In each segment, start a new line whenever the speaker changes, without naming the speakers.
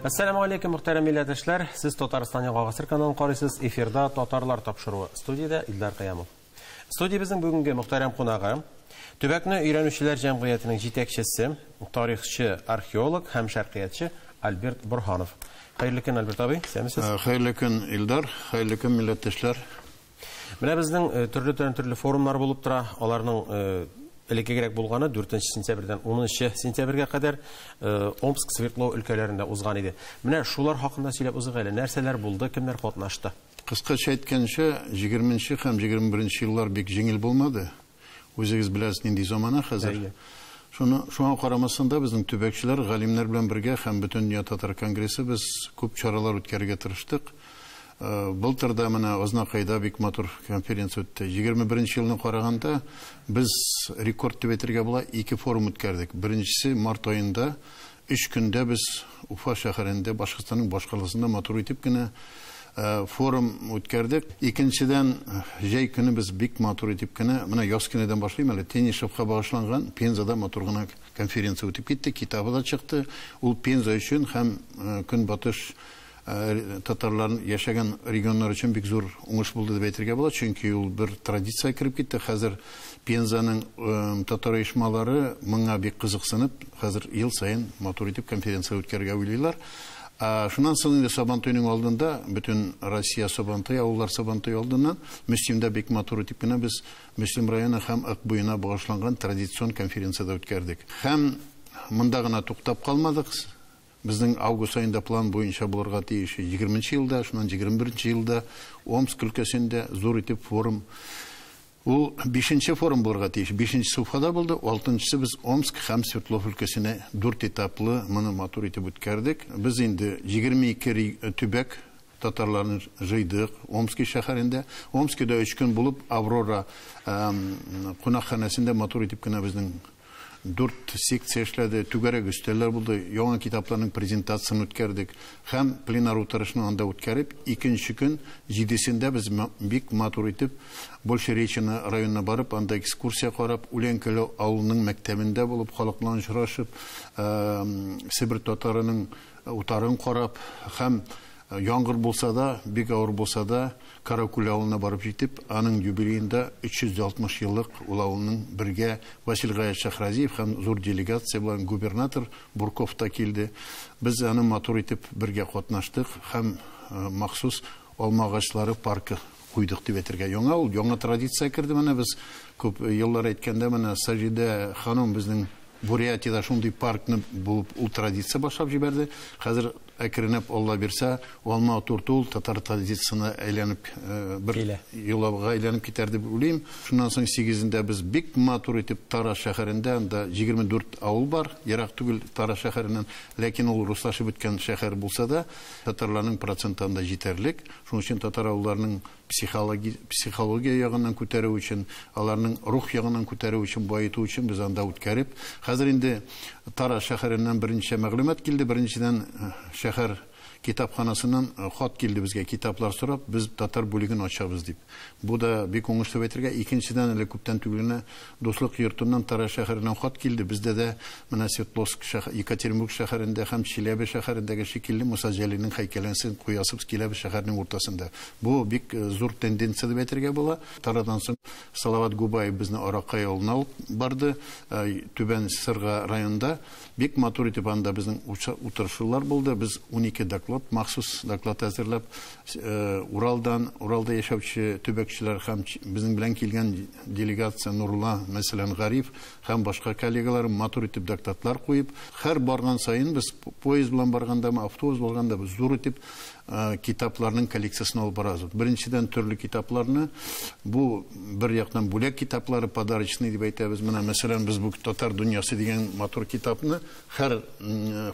Ассаламу алейкум, мөхтәрәм милләттәшләр. Сез Татарстан Яңа гасыр каналын карыйсыз. Эфирда татарлар тапшыруы. Студияда Илдар Каямов. Студиябезнең бүгенге мөхтәрәм кунагы Төбәкне өйрәнүчеләр җәмгыятенең җитәкчесе, тарихчы, археолог һәм шәркиятче Альберт Борһанов. Хәерле көн, Альберт абый, сәмисез?
Хәерле көн, Илдар. Хәерле көн, милләттәшләр.
Менә безнең төрле форумнар булып тора. Аларның элеккегәрәк булганы 4 сентябрьдән 10 сентябрьгә кадәр Омск, Свердлов өлкәләрендә узган иде. Менә шулар хакында сөйләп узык әле. Нәрсәләр булды, кемнәр катнашты?
Кыскача әйткәнчә, 20 һәм 21 еллар бик җиңел булмады. Үзегез беләсез нинди замана хәзер. Шуңа карамасында безнең төбәкчеләр, галимнәр белән бергә һәм бөтен дөнья татар конгрессы без күп чаралар үткәрергә тырыштык. Былтырда менә Азнакайда бик матур конференция үтте. 21 елны караганда без рекорд дип әйтергә була 2 форум үткәрдек. Беренчесе март аенда 3 көндә без Уфа шәһәрендә Башкортстанның башкаласында матур итеп кенә форум үткәрдек. Икенчедән җәй көне без бик матур итеп кенә менә яз көнедән башлыйм әле Тенишевка багышланган Пензада матур гына конференция үтеп китте. Китабы да чыкты. Ул Пенза өчен һәм Көнбатыш татарларын яшәгән регионнар өчен бик зур уңыш булды дип әйтергә була, чөнки ул бер традиция кирип китте. Хәзер Пензаның татар оешмалары моңа бик кызыксынып, хәзер ел сайын матур итеп конференция үткәрергә уйлыйлар. Шуннан соң инде Сабантуйның алдында, бөтен Россия Сабантуй, авыллар Сабантуй алдыннан Мөслимдә бик матур итеп кенә без Мөслим районы һәм Ак буена багышланган традицион конференцияда үткәрдек. Һәм монда гына туктап калмадык. Безнең август айында план буенча булырга тиеш 20 елда, шуннан 21 елда Омск өлкәсендә зур итеп форум. Ул 5нче форум булырга тиеш. 5нчесе Уфада булды, 6нчысы без Омск һәм Свердлов өлкәсенә 4 этаплы моны матур итеп үткәрдек. Без инде 22 төбәк татарларны җыйдык Омск шәһәрендә. Омскида 3 көн булып Аврора кунакханәсендә матур итеп кенә безнең 4 секция эшләде, түгәрәк өстәлләр булды, яңа китапларның презентациясын үткәрдек һәм пленар утырышны анда үткәреп, икенче көн 7сендә без бик матур итеп Большеречина районына барып, анда экскурсия карап, Уленкеле авылының мәктәбендә булып, халык белән очрашып, Себер татарының утарын карап һәм яңгыр булса да, бик авыр булса да, Каракүл авылына барып җитеп, аның юбилеенда 360 еллык ул авылның бергә Васил Гаят Шахразиев һәм зур делегация белән губернатор Бурков та килде. Без аны матур итеп бергә катнаштык һәм махсус алма агачлары паркы куйдык дип әйтергә. Яңа традиция кирде менә без күп еллар әйткәндә менә Саҗидә ханым безнең Бурятиядә шундый паркны булып ул традиция башлап җибәрде. Хәзер әкренеп Алла бирсә, алма туртул татар традициясына әйләнеп бер юлга әйләнеп китәр дип уйлыйм. Шуннан соң 8-ндә без бик матур итеп Тара шәһәрендә, анда 24 авыл бар, ерак түгел Тара шәһәреннән, ләкин ул руслашып беткән шәһәр булса да, татарларның процентында җитәрлек. Шуның өчен татар авылларының психология ягыннан күтәрү өчен, аларның рух ягыннан күтәрү өчен, байыту өчен без анда үткәреп, хәзер инде Тара шәһәреннән беренче мәгълүмат килде, беренчедән шәһәр китапханасыннан хат килде безгә, китаплар сорап, без татар бүлеген ачабыз дип. Бу да бик уңышлы әйтергә, икенчедән әле күптән түгелне дуслык йортыннан Тара шәһәреннән хат килде. Бездә дә менә Свердловск шәһәр, Екатеринбург шәһәрендә һәм Челәбе шәһәрендәге шикелле Муса Җәлилнең һәйкәлен куясыз Челәбе шәһәренең уртасында. Бу бик зур тенденция дип әйтергә була. Тарадан соң Салават Губаев безне Аракай авылына барды, Түбән Сырга районында бик матур итеп анда безнең утырышулар булды. Без 12 доклад, махсус доклад әзерләп, Уралда яшәүче төбәкчеләр һәм безнең белән килгән делегация Нурла, мәсәлән, Гариф һәм башка коллегалар матур итеп докладлар куеп, һәр барган сайын без поезд белән барганда, автобус булганда без зур итеп китапларның коллекциясын алып барабыз. Беренчедән төрле китапларны, бу бер яктан бүләк китаплары, подарочный дип әйтәбез. Менә мәсәлән, без бу татар дөньясы дигән матур китапны һәр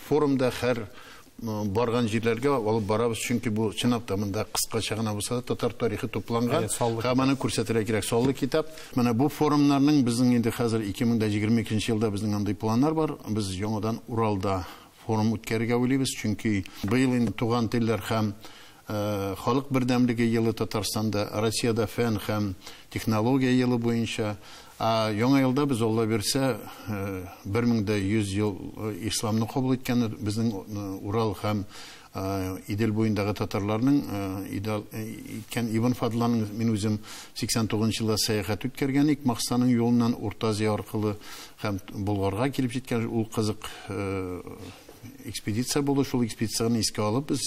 форумда, һәр барган җирләргә алып барабыз, чөнки бу чынлап та монда кыскача гына булса да татар тарихы тупланган. Һәм аны күрсәтергә кирәк. Саллы китап. Менә бу форумнарның безнең инде хәзер 2022 елда безнең андый планнар бар. Без яңадан Уралда форум үткәрергә уйлыйбыз, чөнки быел инде туган телләр һәм халык бердәмлеге елы Татарстанда, Россиядә фән һәм технология елы буенча Яңа елда без Алла берсә 1100 ел исламны кабул иткән безнең Урал һәм Идел буендагы татарларның иткән Ибн Фадланың мин үзем 89 елда сәяхәт үткәргән ик Максаның юлыннан Урта Азия аркылы һәм Болгарга килеп җиткән ул кызык экспедиция булды. Шул экспедицияны искә алып без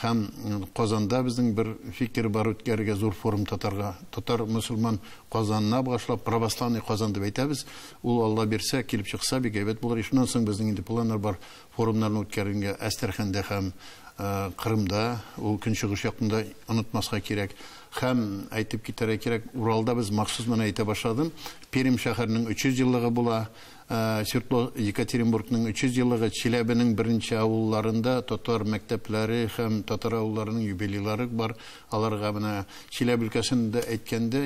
һәм Казанда безнең бер фикер бар үткәргә зур форум татар мөселман Казанна башлап православный Казан дип әйтәбез. Ул Алла берсә килеп чыкса бик әйбәт булыр. Шуннан соң безнең инде планнар бар форумнарны үткәргәнгә Әстерхәндә һәм Кырымда, ул көнчыгыш якында онытмаска кирәк. Һәм әйтеп китәргә кирәк, Уралда без махсус моны әйтә башладым. Пермь шәһәренең 300 еллыгы була. Екатеринбургның 300 еллыгы, Челәбенең беренче авылларында татар мәктәпләре һәм татар авылларының юбилейлары бар. Аларга менә Челәбе өлкәсендә әйткәндә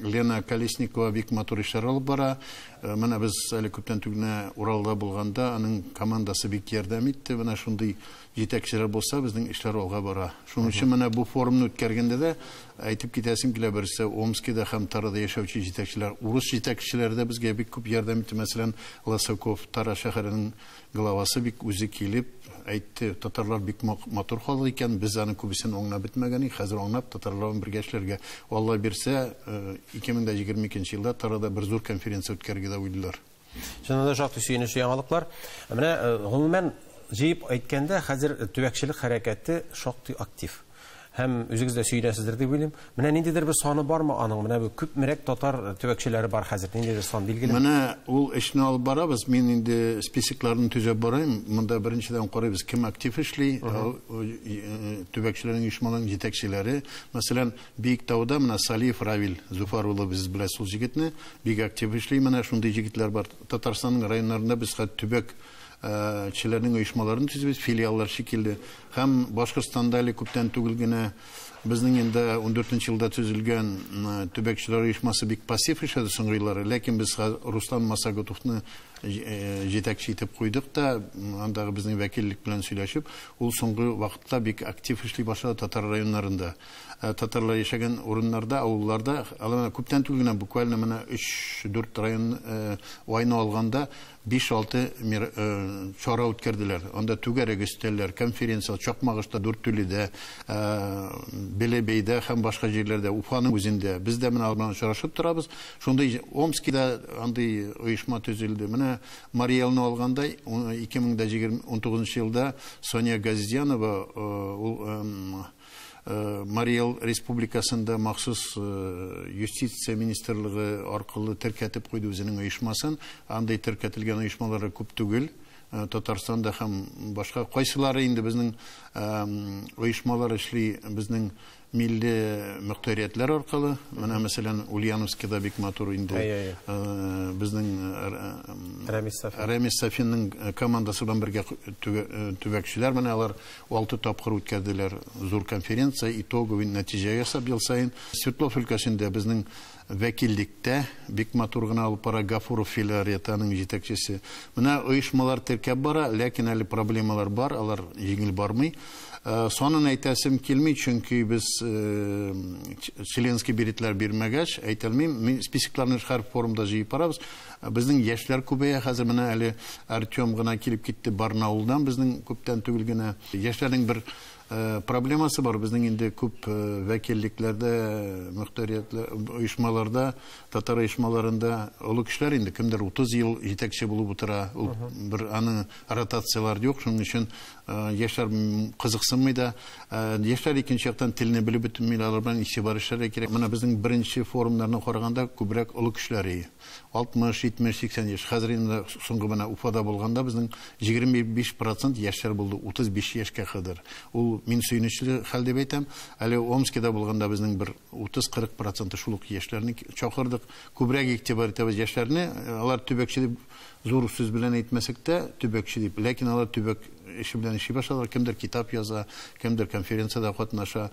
Лена Колесникова бик матур эшләр алып бара. Менә без әле күптән түгел Уралда булганда аның командасы бик ярдәм итте. Менә шундый җитәкчеләр булса, безнең эшләр алга бара. Шуның өчен менә бу форумны үткәргәндә дә әйтеп китәсем килә берсе Омскида һәм Тарада яшәүче җитәкчеләр, урыс җитәкчеләре дә безгә бик күп ярдәм итте. Мәсәлән, Лосаков Тара шәһәренең главасы бик үзе килеп әйтте, татарлар бик матур халык икән, без аны күбесен аңлап бетмәгән ик, хәзер аңлап татарлар бергә эшләргә. Алла бирсә, 2022 елда Тарада бер зур конференция үткәргә дә уйлыйлар.
Шунда да шактый сөенечле яңалыклар. Менә гомумән җыеп әйткәндә, хәзер төбәкчелек хәрәкәте шактый актив. Һәм үзегез дә сөйләсездер дип уйлыйм. Менә ниндидер бер саны бармы аның? Менә бу күпмерәк татар төбәкчеләре бар хәзер. Ниндидер сан билгеле?
Менә ул эшне алып барабыз. Мин инде списокларны төзәп барайм. Монда беренчедән карыйбыз, кем актив эшли, төбәкчеләрнең оешмаларының җитәкчеләре. Мәсәлән, Биектауда менә Салиев Равил Зуфар улы без белән шул җегетне бик актив эшли. Менә шундый җегетләр бар. Татарстанның районнарында без төбәк чиләрнең оешмаларын төзебез, филиаллар шикелле. Һәм Башкортстанда әле күптән түгел генә безнең инде 14 елда төзелгән төбәкчеләр оешмасы бик пассив эшләде соңгы еллары. Ләкин без Рустам Масагутовны җитәкче итеп куйдык та, андагы безнең вәкиллек белән сөйләшеп, ул соңгы вакытта бик актив эшли башлады татар районнарында. Татарлар яшәгән урыннарда, авылларда, алар күптән түгел генә буквально менә 3-4 район айны алганда 5-6 чара үткәрделәр. Анда түгәрәк өстәлләр, конференция, Чакмагышта, Дүртүледә, Белебейдә һәм башка җирләрдә, Уфаның үзендә. Без дә менә алар белән очрашып торабыз. Шундый Омскида андый оешма төзелде. Менә Мариэлны алганда 2019 елда Соня Газизянова ул Мариэл республикасында махсус юстиция министрлыгы аркылы теркәтеп куйды үзенең оешмасын. Андай теркәтелгән оешмалары күп түгел. Татарстанда һәм башка кайсылары инде безнең оешмалар эшли безнең милли мөхтәриятләр аркылы. Менә мәсәлән Ульяновскида бик матур инде безнең Рамис Сафинның командасы белән бергә төбәкчеләр менә алар 6 тапкыр үткәрделәр зур конференция, итоговый нәтиҗә ясап ел саен. Свердлов өлкәсендә безнең вәкиллектә бик матур гына алып бара Гафуров филиаретаның җитәкчесе. Менә оешмалар теркәп бара, ләкин әле проблемалар бар, алар җиңел бармый. Сонын әйтәсем килми, чөнки без членский билетлар бирмәгәч, әйтелмим, мин списокларны һәр форумда җыеп барабыз. Безнең яшьләр күбәя, хәзер менә әле Артем гына килеп китте Барнаулдан, безнең күптән түгел генә яшьләрнең бер проблемасы бар. Безнең инде күп вәкиллекләрдә, мөхтәриятләр, оешмаларда, татар оешмаларында олы кешеләр инде кемдер 30 ел җитәкче булып утыра. Ул бер аны ротациялар юк, шуның өчен яшьләр кызыксынмый да. Яшьләр икенче яктан телне белеп бетмиләр, алар белән игътибар эшләргә кирәк. Менә безнең беренче форумнарны караганда күбрәк олы кешеләр 60, 70, 80 яшь. Хәзер инде соңгы менә Уфада булганда безнең 25% яшьләр булды 35 яшькә кадәр. Ул мин сөйнечле хәл дип әйтәм. Әле Омскида булганда безнең бер 30-40% шул ук яшьләрне чакырдык. Күбрәк игътибар итәбез яшьләрне. Алар төбәкче дип зур сүз белән әйтмәсәк тә, төбәкче дип. Ләкин алар төбәк эше белән эшли башладылар. Кемдер китап яза, кемдер конференциядә катнаша,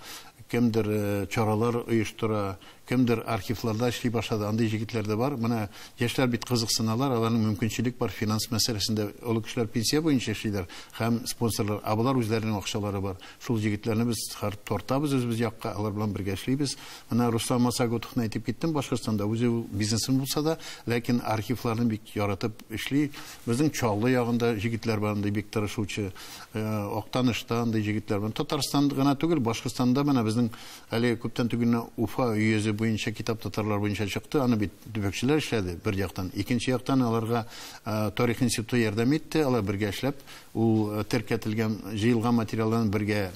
кемдер чаралар оештыра, кемдер архивларда эшли башлады, андый җегетләр дә бар. Менә яшьләр бит кызыксыналар, аларның мөмкинчелек бар финанс мәсьәләсендә. Олы кешеләр пенсия буенча эшлиләр һәм спонсорлар, абылар үзләренең акчалары бар. Шул җегетләрне без тартабыз үзебез якка, алар белән бергә эшлибез. Менә Руслан Масагутовны әйтеп киттем, Башкортстанда үзе бизнесен булса да, ләкин архивларны бик яратып эшли. Безнең Чаллы ягында җегетләр бар, андый бик тырышучы, Актаныштан андый җегетләр бар. Татарстанда гына түгел, Башкортстанда менә безнең әле күптән түгел Уфа өйезе буенча китап татарлар буенча чыкты. Аны бит төбәкчеләр эшләде бер яктан. Икенче яктан аларга тарих институты ярдәм итте. Алар бергә эшләп, ул теркәтелгән, җыелган материалларны бергә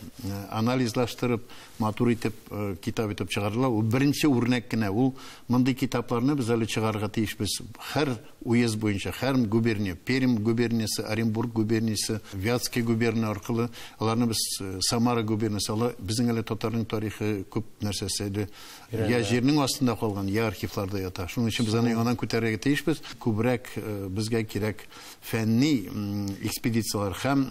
анализлаштырып, матур итеп китап итеп чыгардылар. Ул беренче үрнәк кенә. Ул мондый китапларны без әле чыгарырга тиешбез. Һәр уезд буенча, һәр губерния, Пермь губерниясе, Оренбург губерниясе, Вятский губерния аркылы, аларны без Самара губерниясе, алар безнең әле татарның тарихы күп нәрсәсе иде. Я җирнең астында калган, я архивларда ята. Шуның өчен без аны яңадан күтәрергә тиешбез. Күбрәк безгә кирәк фәнни экспедициялар һәм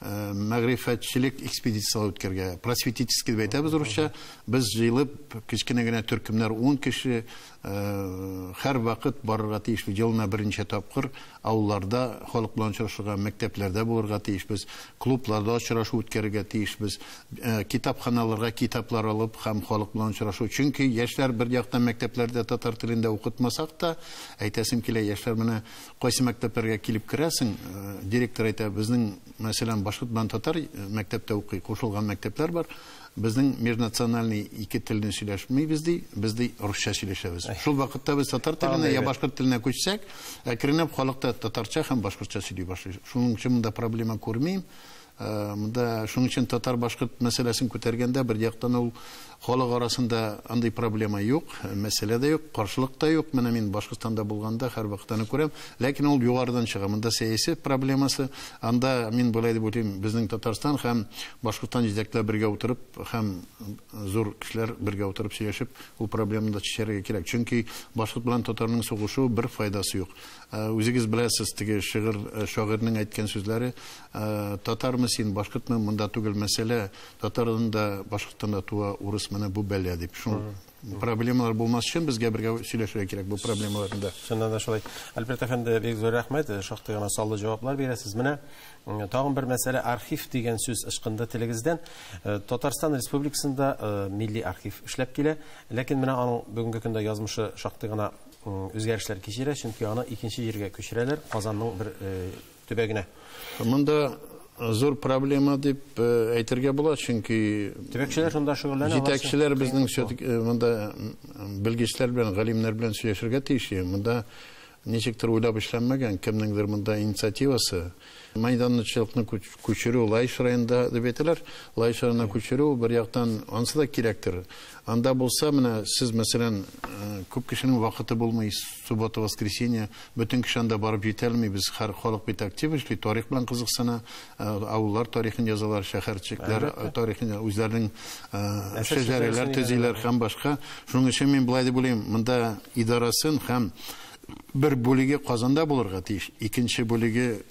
мәгърифәтчелек экспедициялар үткәргә. Просветительский дип әйтәбез русча. Без җыелып, кечкенә генә төркемнәр 10 кеше һәр вакыт барырга тиешбез. Елына беренче тапкыр авылларда, халык белән очрашырга, мәктәпләрдә булырга тиешбез. Клубларда очрашу үткәрергә тиешбез. Китапханаларга китаплар алып һәм халык белән очрашу. Чөнки яшьләр бер яктан мәктәпләрдә татар телендә укытмасак та, әйтәсем килә, яшьләр менә кайсы мәктәпләргә килеп керәсең, директор әйтә, безнең мәсәлән башкорт белән татар мәктәптә укый, кушылган мәктәпләр бар. Безнең межнациональный ике телне сөйләшмибез ди, без русча сөйләшәбез. Шул вакытта без татар теленә я башкорт теленә күчсәк, әкренләп халыкта татарча һәм башкортча сөйли башлый. Шуның өчен монда проблема күрмим. Монда шуның өчен татар-башкорт мәсьәләсен күтәргәндә бер яктан ул халык арасында андый проблема юк, мәсьәлә дә юк, каршылык та юк. Менә мин Башкортстанда булганда һәр вакытта күрәм, ләкин ул югарыдан чыга. Монда сәяси проблемасы, анда мин булай дип уйлыйм, безнең Татарстан һәм Башкортстан җитәкчеләре бергә утырып һәм зур кешеләр бергә утырып сөйләшеп, ул проблеманы чишәргә кирәк. Чөнки башкорт белән татарның сугышу бер файдасы юк. Үзегез беләсез, теге шагыйрьнең әйткән сүзләре, татармы син, башкортмы, монда түгел мәсьәлә, татарында, Башкортстанда туа, урыс менә бу бәлә дип. Шул проблемалар булмас өчен безгә бергә сөйләшергә кирәк бу проблемаларында.
Шуннан да шулай. Альберт әфәнде, бик зур рәхмәт, шактый гына саллы җаваплар бирәсез. Менә тагын бер мәсьәлә, архив дигән сүз ышкынды телегездән. Татарстан Республикасында милли архив эшләп килә, ләкин менә аның бүгенге көндә язмышы шактый гына үзгәрешләр кичерә, чөнки аны икенче җиргә күчерәләр, Казанның бер төбәгенә.
Монда зур проблема дип әйтергә була, чөнки
төбәкчеләр шунда шөгыльләнә.
Җитәкчеләр безнең монда белгечләр белән, галимнәр белән сөйләшергә тиеш. Монда ничектер уйлап эшләнмәгән, кемнеңдер монда инициативасы. Майданчылыкны күчерү Лайш районында дип әйтәләр. Лайш районына күчерү бер яктан ансы да кирәктер. Анда булса, менә сез мәсәлән күп кешенең вакыты булмый, суббота, воскресенье, бөтен кеше анда барып җитәлми, biz һәр халык бит актив эшли, тарих белән кызыксына, авыллар тарихын язалар, шәһәрчекләр тарихын, үзләренең шәҗәрәләр төзиләр һәм башка. Шуның өчен мин булай дип уйлыйм, монда идарасын һәм бер бүлеге Казанда булырга тиеш, икенче бүлеге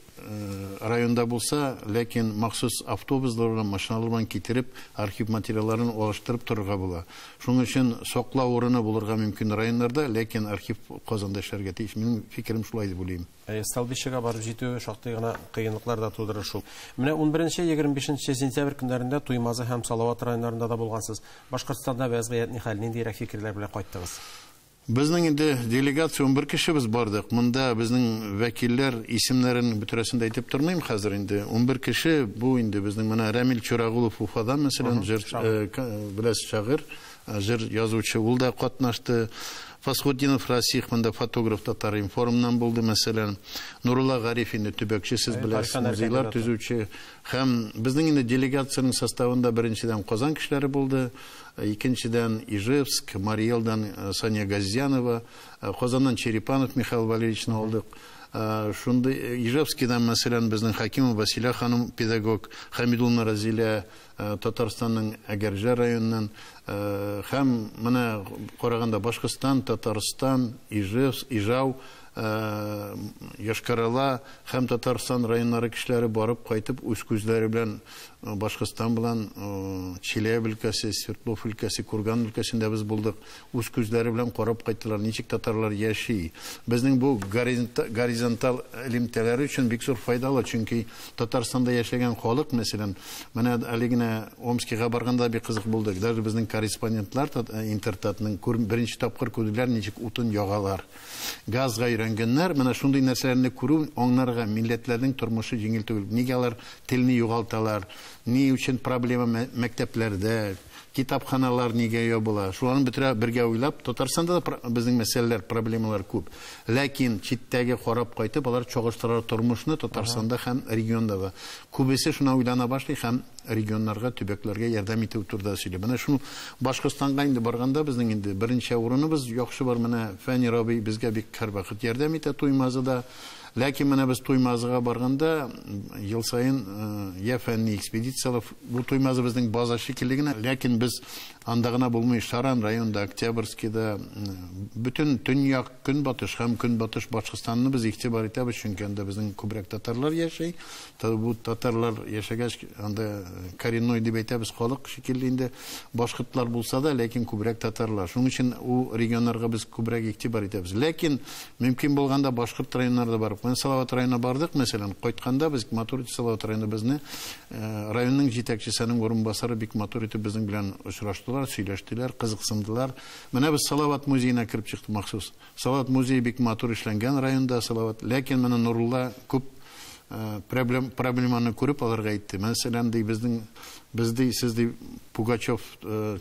районда булса, ләкин махсус автобусларга, машиналарга китереп, архив материалларын алыштырып торырга була. Шуның өчен саклау урыны булырга мөмкин районнарда, ләкин архив Казанда эшләргә тиеш. Минем фикерем шулай дип уйлыйм.
Столбищага барып җитү шактый гына кыенлыклар да тудырыр шул. Менә 11-25 сентябрь көннәрендә Туймазы һәм Салават районнарында да булгансыз. Башкортстанда вазгыятьне хәл ниндирәк фикерләр белән кайттыгыз?
Безнең инде делегация 11 кешебез бардык. Монда безнең вәкилләр исемнәрен бөтенесен әйтеп тормыйм хәзер инде. 11 кеше бу инде безнең менә Рамил Чурагулов Уфадан мәсәлән беләс шагыйрь, җыр язучы, ул да катнашты. Фасхутдинов Расих, монда фотограф Татар информнан булды мәсәлән. Нурулла Гариф инде төбәкче, сез беләсез, музейлар төзүче. Һәм безнең инде делегацияның составында беренчедән Казан кешеләре булды, икенчедән Ижевск, Мариэлдан Саня Газзянова, Казаннан Черепанов Михаил Валерьевичны алдык. Шунда Ижевскидан мәсәлән безнең Хакимова Василия ханым педагог, Хамидуллина Разилия Татарстанның Әгәрҗә районыннан, һәм менә караганда Башкортстан, Татарстан, Ижау, Йошкар-Ола һәм Татарстан районнары кешеләре барып кайтып, үз күзләре белән Башкортстан белән Чиләбе өлкәсе, Свердлов өлкәсе, Курган өлкәсендә без булдык. Үз күзләре белән карап кайттылар, ничек татарлар яши. Безнең бу горизонталь элемтәләре өчен бик зур файдалы, чөнки Татарстанда яшәгән халык, мәсәлән, менә әле генә Омскига барганда бик кызык булды. Даже безнең корреспондентлар интертатның беренче тапкыр күрделәр, ничек утын ягалар. Газга өйрәнгәннәр, менә шундый нәрсәләрне күрү аңнарга милләтләрнең тормышы җиңел түгел. Нигә алар телне югалталар? Ни өчен проблема мәктәпләрдә, китапханалар нигә ябыла? Шуларны бергә уйлап, Татарстанда да безнең мәсьәләләр, проблемалар күп. Ләкин читтәге карап кайтып, алар чагыштырар тормышны Татарстанда һәм регионда да. Күбесе шуна уйлана башлый һәм регионнарга, төбәкләргә ярдәм итү турында сөйли. Менә шуны Башкортстанга инде барганда безнең инде беренче урыныбыз яхшы бар. Менә Фәни Рабый безгә бик һәрвакыт ярдәм итә Туймазыда. Ләкин менә без Туймазыга барганда ел сайын я фәнни экспедициялар бу Туймазы безнең база шикелле генә, ләкин без анда гына булмый, Шаран районында, Октябрьскийда, бөтен төньяк көнбатыш һәм көнбатыш Башкортстанны без игътибар итәбез, чөнки анда безнең күбрәк татарлар яши. Бу татарлар яшәгәч, анда коренной дип әйтәбез, халык шикелле инде башкортлар булса да, ләкин күбрәк татарлар. Шуның өчен ул регионнарга без күбрәк игътибар итәбез. Ләкин мөмкин булганда башкорт районнарда барып, мен Салават районына бардык, мәсәлән, кайтканда без матур итеп Салават районында безне районның җитәкчесенең орынбасары бик матур итеп безнең белән очраштылар, сөйләштеләр, кызыксындылар. Менә без Салават музеена кирип чыктык махсус. Салават музее бик матур эшләнгән районда Салават, ләкин менә Нурулла күп проблеманы күреп аларга әйтте. Мәсәлән, бездә сездә Пугачев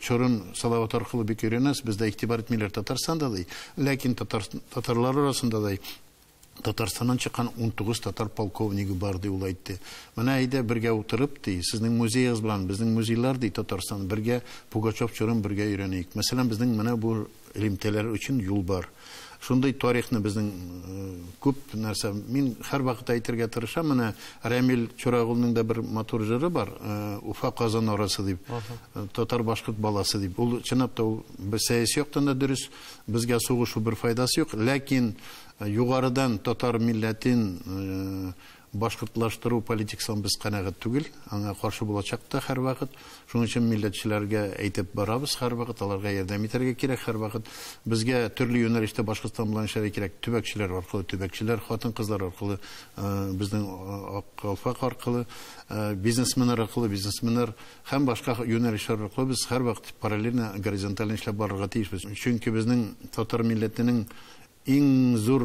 Чорын Салават аркылы бик өйрәнәс, бездә игътибар итмиләр Татарстанда да, ләкин татарлар арасында да Татарстаннан чыккан 19 татар полковниги бар ди, ул әйтте. Менә әйдә бергә утырып ди, сезнең музеегыз белән безнең музейлар ди Татарстан бергә Пугачев Чорын бергә өйрәник. Мәсәлән, безнең менә бу элемтәләр өчен юл бар. Шундай тарихны безнең күп нәрсә, мин һәрвакыт әйтергә тырышам, менә Рамил Чурагулның да бер матур җыры бар, Уфа Казан арасы дип, татар башкорт баласы дип. Ул чынлап та сәяси яктан да дөрес, безгә сугышу бер файдасы юк, ләкин югарыдан татар милләтен башкортлаштыру политикасын без канәгать түгел, аңа каршы булачак та һәрвакыт. Шуның өчен милләтчеләргә әйтеп барабыз һәрвакыт, аларга ярдәм итәргә кирәк һәрвакыт. Безгә төрле юнәлештә Башкортстан белән эшләргә кирәк. Төбәкчеләр аркылы, төбәкчеләр, хатын-кызлар аркылы, безнең Аккалфак аркылы, бизнесменнар аркылы, бизнесменнар һәм башка юнәлешләр аркылы без һәрвакыт параллельно, горизонталь эшләп барырга тиешбез. Чөнки безнең татар милләтенең иң зур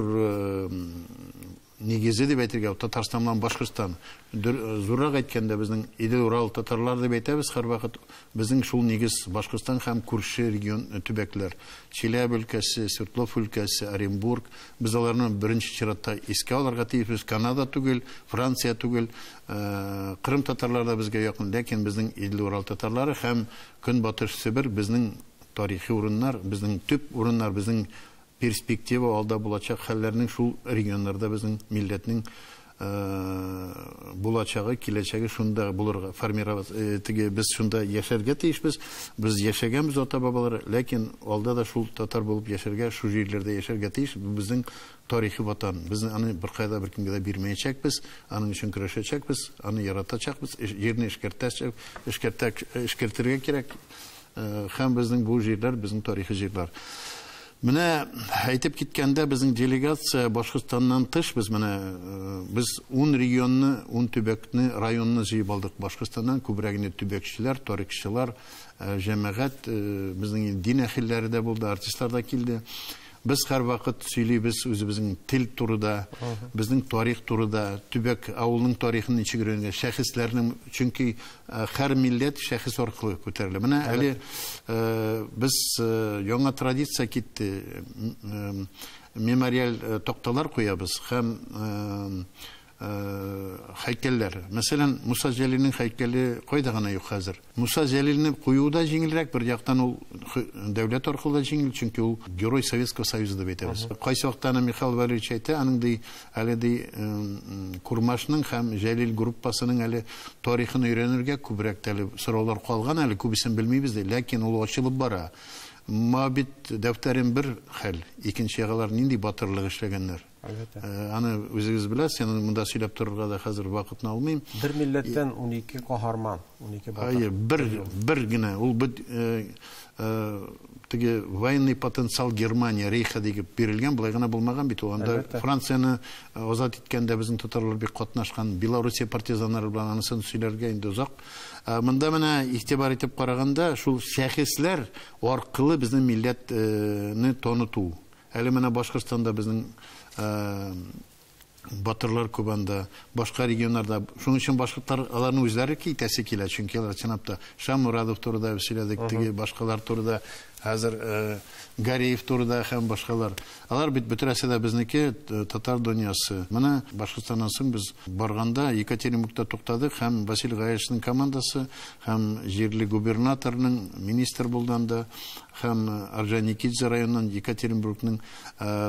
нигезе дип әйтергә, Татарстан белән Башкортстан. Зуррак әйткәндә, безнең Идел Урал татарлар дип әйтәбез һәрвакыт. Безнең шул нигез Башкортстан һәм күрше регион төбәкләр. Чиләбе өлкәсе, Свердлов өлкәсе, Оренбург. Без аларны беренче чиратта искә алырга тиешбез. Канада түгел, Франция түгел, Кырым татарлары да безгә якын, ләкин безнең Идел Урал татарлары һәм Көнбатыш Себер безнең тарихи урыннар, безнең төп урыннар, безнең перспектива алда булачак хәлләрнең шул регионнарда безнең милләтнең булачагы, киләчәге шунда булырга формировать, без шунда яшәргә тиешбез. Без яшәгәнбез ата-бабалар, ләкин алда да шул татар булып яшәргә, шул җирләрдә яшәргә тиеш. Безнең тарихи ватан. Без аны беркайда беркемгә дә бирмәячәкбез, аның өчен көрәшәчәкбез, аны яратачакбыз, җирне эшкәртергә кирәк. Һәм безнең бу җирләр безнең тарихи җирләр. Менә әйтеп киткәндә, безнең делегация Башкортстаннан тыш, без 10 регионны, 10 төбәкне, районны җыеп алдык. Башкортстаннан күбрәгенә төбәкчеләр, тарихчылар, җәмәгать, безнең дин әһелләре дә булды, артистлар да килде. Без һәрвакыт сөйлибез үзебезнең тел турында, безнең тарих турында, төбәк авылның тарихын ничек өйрәнгән, шәхесләрнең, чөнки һәр милләт шәхес аркылы күтәрелә. Менә әле без яңа традиция китте, мемориаль токталар куябыз һәм һәйкәлләр. Мәсәлән, Муса Җәлилнең һәйкәле кайда гына юк хәзер. Муса Җәлилне куюда җиңелрәк, бер яктан ул дәүләт аркылы җиңел, чөнки ул герой Советского Союза дип әйтәбез. Кайсы вакытта Михаил Валерьевич әйтә, аның ди әле ди Курмашның һәм Җәлил группасының әле тарихын өйрәнергә күбрәк тәле сораулар калган, әле күбесен белмибез ди, ләкин ул ачылып бара. Мабит дәфтәрен бер хәл, икенче ягылар нинди батырлык эшләгәннәр. Аны үзегез беләсез, аны монда сөйләп торырга да хәзер вакытны алмыйм.
Бер милләттән 12 каһарман, 12 батыр.
Бер генә, ул теге военный потенциал Германия рейха дип бирелгән, булай гына булмаган бит ул. Анда Францияны азат иткәндә безнең татарлар бик катнашкан, Белоруссия партизаннары белән анысын сөйләргә инде узак. Монда менә игътибар итеп караганда, шул шәхесләр аркылы безнең милләтне таныту. Әле менә Башкортстанда безнең батырлар күп анда, башка регионнарда. Шуның өчен башкортлар аларны үзләре китәсе килә, чөнки алар чынлап та Шамурадов турында сөйләдек, теге башкалар турында, хәзер Гариев турында һәм башкалар. Алар бит бөтенесе дә безнеке татар дөньясы. Менә Башкортстаннан соң без барганда Екатеринбургта туктадык һәм Василий Гаевичның командасы һәм җирле губернаторның министр булганда һәм Аржан Никитзе районыннан Екатеринбургның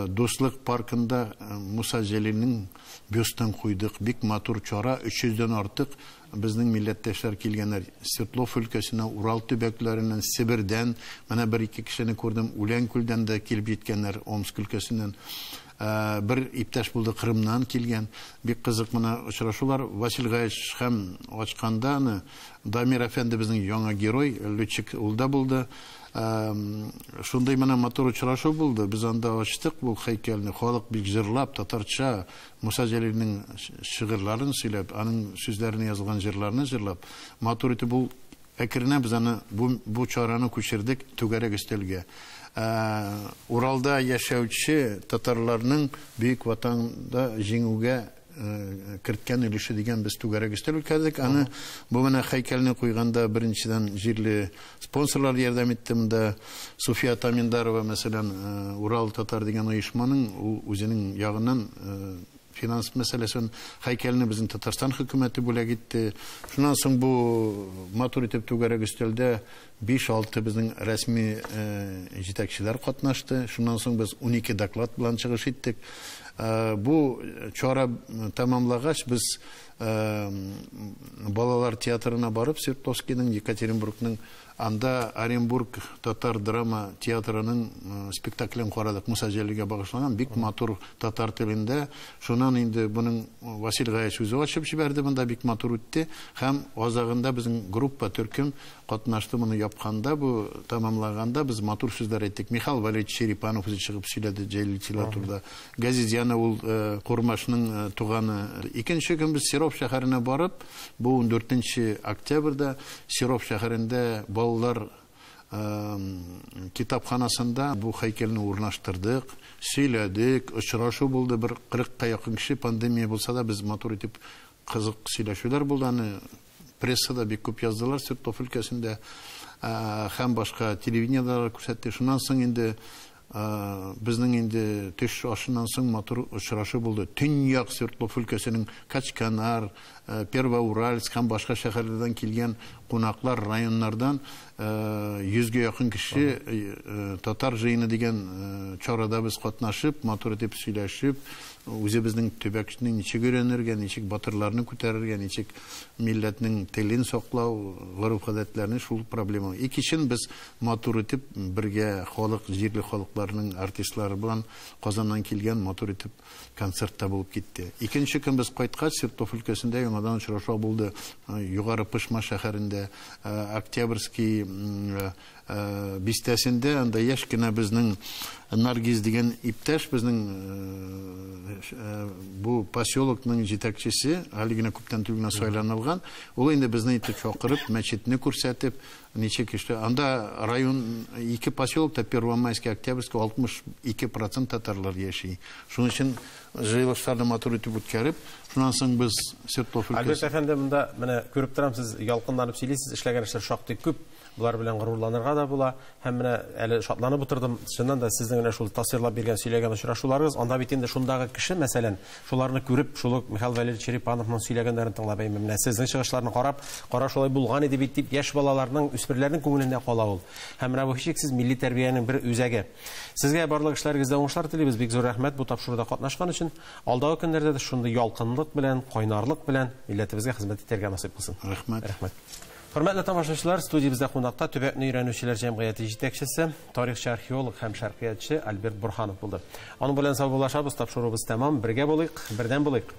Дуслык паркында Муса Җәлилнең бюстын куйдык. Бик матур чара, 300дән артык безнең милләттәшләр килгәннәр. Свердлов өлкәсенә, Урал төбәкләреннән, Сибирдән, менә бер-ике кешене күрдем, Үлән-Күлдән дә килеп җиткәннәр, Омск өлкәсеннән. Бер иптәш булды, Кырымнан килгән. Бик кызык менә очрашулар. Василий Гаевич һәм ачканда Дамир әфәнде безнең яңа герой, летчик ул да булды. Шундай менә матур очрашу булды. Без анда ачтык бу һәйкәлне. Халык бик җырлап, татарча Муса Җәлилнең шигырьләрен сөйләп, аның сүзләрен язылган җырларны җырлап, матур итеп бу әкренә без аны бу чараны күчердек түгәрәк өстәлгә. Уралда яшәүче татарларның бөек ватанда җиңүгә керткән өлеше дигән без түгәрәк өстәл үткәрдек. Аны бу менә һәйкәлне куйганда беренчедән җирле спонсорлар ярдәм итте. Монда Суфия Таминдарова, мәсәлән, Урал татар дигән оешманың үзенең ягыннан финанс мәсьәләсен һәйкәлне безнең Татарстан хөкүмәте бүләк итте. Шуннан соң бу матур итеп түгәрәк өстәлдә 5-6 безнең рәсми җитәкчеләр катнашты. Шуннан соң без 12 доклад белән чыгыш иттек. Бу чара тамамлагач без балалар театрына барып, Свердловскийның, Екатеринбургның, анда Оренбург татар драма театрының спектаклен карадык. Муса Җәлилгә багышланган, бик матур татар телендә. Шуннан инде буның Василий Гаевич үзе ачып җибәрде, монда бик матур үтте. Һәм азагында безнең группа төркем катнашты, моны япканда, бу тамамлаганда без матур сүзләр әйттек. Михаил Валерьевич Черепанов үзе чыгып сөйләде Җәлил театрында. Газиз Яна ул Курмашның туганы. Икенче көн без Серов шәһәренә барып, бу 14 октябрьдә Серов шәһәрендә балалар китапханасында бу һәйкәлне урнаштырдык, сөйләдек, очрашу булды, бер 40-ка якын кеше, пандемия булса да без матур итеп кызык сөйләшүләр булды. Аны прессада бик күп яздылар, Свердлов өлкәсендә һәм башка телевидениелар күрсәтте. Шуннан соң инде безнең инде төш ашыннан соң матур очрашу булды. Төньяк Свердлов өлкәсенең Качканар, Первоуральск һәм башка шәһәрләрдән килгән кунаклар, районнардан 100-гә якын кеше татар җыены дигән чарада без катнашып, матур итеп сөйләшеп, үзебезнең төбәкне ничек өйрәнергә, ничек батырларны күтәрергә, ничек милләтнең телен саклау, гореф-гадәтләрне, шул проблема. Икенчен без матур итеп бергә халык, җирле халыкларның артистлары белән Казаннан килгән матур итеп концертта булып китте. Икенче көн без кайткач Свердлов өлкәсендә яңадан очрашу булды. Югары Пышма шәһәрендә, Октябрьский бистәсендә, анда яшь кенә безнең Наргиз дигән иптәш, безнең бу поселокның җитәкчесе, әле генә күптән түгел сайланылган. Ул инде безне итеп чакырып, мәчетне күрсәтеп, ничек эшле. Анда район 2 поселокта, Первомайский, Октябрьский 62% татарлар яши. Шуның өчен җыелышларны матур итеп үткәреп, шуннан соң без Свердлов өлкәсе.
Альберт әфәнде, монда менә күреп торам, сез ялкынланып сөйлисез, эшләгән эшләр шактый күп. Булар белән горурланырга да була. Һәм менә әле шатланып утырдым. Чыннан да сезнең менә шул тасвирлап биргән сөйләгән очрашуларыгыз, анда бит инде шундагы кеше, мәсәлән, шуларны күреп, шул Михаил Валерьевич Черепановның сөйләгәннәрен тыңлап, менә сезнең чыгышларны карап, кара шулай булган иде бит дип, яшь балаларның, үсмерләрнең күңелендә кала ул. Һәм менә бу һичшиксез милли тәрбиянең бер үзәге. Сезгә барлык эшләрегездә уңышлар телибез. Бик зур рәхмәт бу тапшыруда катнашкан өчен. Алдагы көннәрдә дә шундый ялкынлык белән, кайнарлык белән милләтебезгә хезмәт итәргә насыйп булсын.
Рәхмәт.
Рәхмәт. Hörmәтле тамашачылар, студиябездә кунакта Төбәкне өйрәнүчеләр җәмгыяте җитәкчесе, тарихчы археолог һәм шәркиятче Альберт Бурханов булды. Аның белән саубуллашабыз, тапшыруыбыз тәмам. Бергә булыйк, бердәм булыйк.